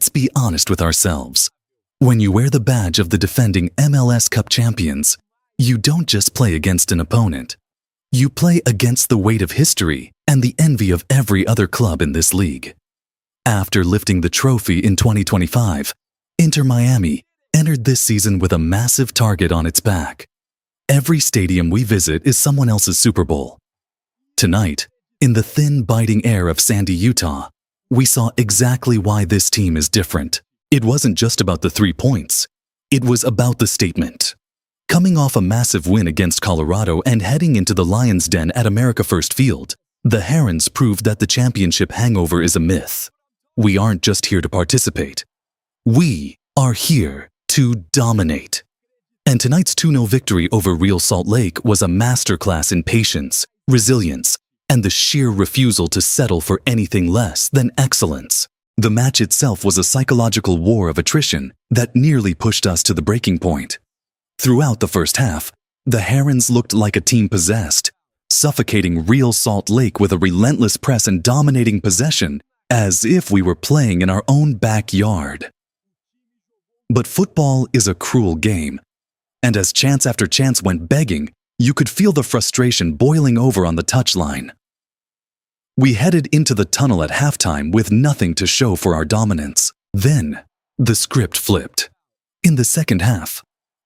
let's be honest with ourselves. When you wear the badge of the defending MLS Cup champions, you don't just play against an opponent. You play against the weight of history and the envy of every other club in this league. After lifting the trophy in 2025, Inter Miami entered this season with a massive target on its back. Every stadium we visit is someone else's Super Bowl. Tonight, in the thin, biting air of Sandy, Utah, we saw exactly why this team is different. It wasn't just about the 3 points. It was about the statement. Coming off a massive win against Colorado and heading into the Lions' Den at America First Field, the Herons proved that the championship hangover is a myth. We aren't just here to participate. We are here to dominate. And tonight's 2-0 victory over Real Salt Lake was a masterclass in patience, resilience, and the sheer refusal to settle for anything less than excellence. The match itself was a psychological war of attrition that nearly pushed us to the breaking point. Throughout the first half, the Herons looked like a team possessed, suffocating Real Salt Lake with a relentless press and dominating possession as if we were playing in our own backyard. But football is a cruel game, and as chance after chance went begging, you could feel the frustration boiling over on the touchline. We headed into the tunnel at halftime with nothing to show for our dominance. Then, the script flipped. In the second half,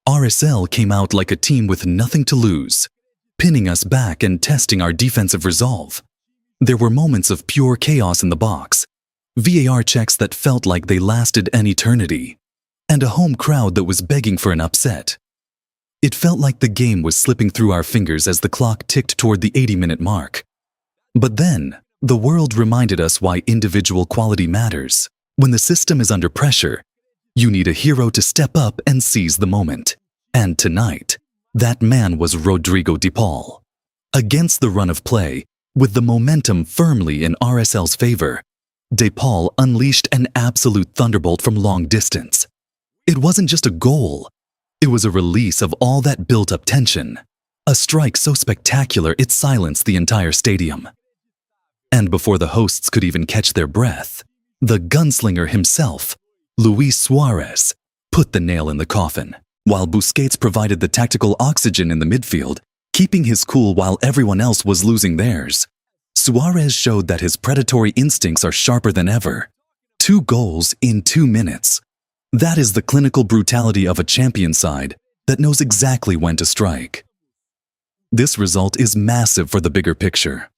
RSL came out like a team with nothing to lose, pinning us back and testing our defensive resolve. There were moments of pure chaos in the box, VAR checks that felt like they lasted an eternity, and a home crowd that was begging for an upset. It felt like the game was slipping through our fingers as the clock ticked toward the 80-minute mark. But then, the world reminded us why individual quality matters. When the system is under pressure, you need a hero to step up and seize the moment. And tonight, that man was Rodrigo De Paul. Against the run of play, with the momentum firmly in RSL's favor, De Paul unleashed an absolute thunderbolt from long distance. It wasn't just a goal. It was a release of all that built-up tension, a strike so spectacular it silenced the entire stadium. And before the hosts could even catch their breath, the gunslinger himself, Luis Suárez, put the nail in the coffin, while Busquets provided the tactical oxygen in the midfield, keeping his cool while everyone else was losing theirs. Suárez showed that his predatory instincts are sharper than ever. 2 goals in 2 minutes. That is the clinical brutality of a champion side that knows exactly when to strike. This result is massive for the bigger picture.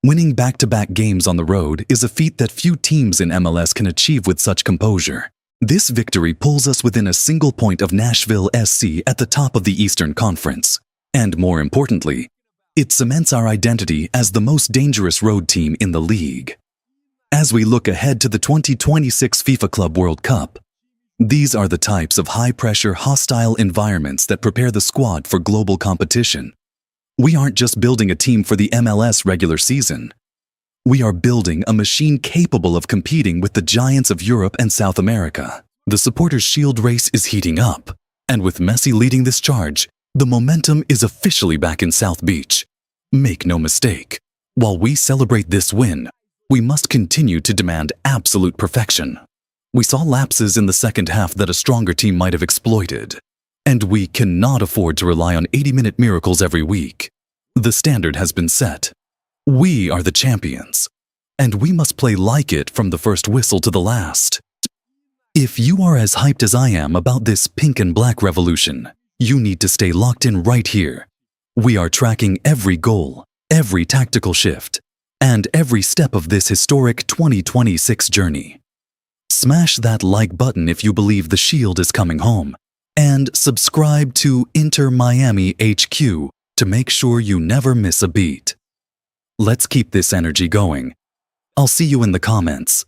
Winning back-to-back games on the road is a feat that few teams in MLS can achieve with such composure. This victory pulls us within a single point of Nashville SC at the top of the Eastern Conference. And more importantly, it cements our identity as the most dangerous road team in the league. As we look ahead to the 2026 FIFA Club World Cup, these are the types of high-pressure, hostile environments that prepare the squad for global competition. We aren't just building a team for the MLS regular season. We are building a machine capable of competing with the giants of Europe and South America. The Supporters' Shield race is heating up, and with Messi leading this charge, the momentum is officially back in South Beach. Make no mistake, while we celebrate this win, we must continue to demand absolute perfection. We saw lapses in the second half that a stronger team might have exploited, and we cannot afford to rely on 80-minute miracles every week. The standard has been set. We are the champions, and we must play like it from the first whistle to the last. If you are as hyped as I am about this pink and black revolution, you need to stay locked in right here. We are tracking every goal, every tactical shift, and every step of this historic 2026 journey. Smash that like button if you believe the Shield is coming home, and subscribe to Inter Miami HQ to make sure you never miss a beat. Let's keep this energy going. I'll see you in the comments.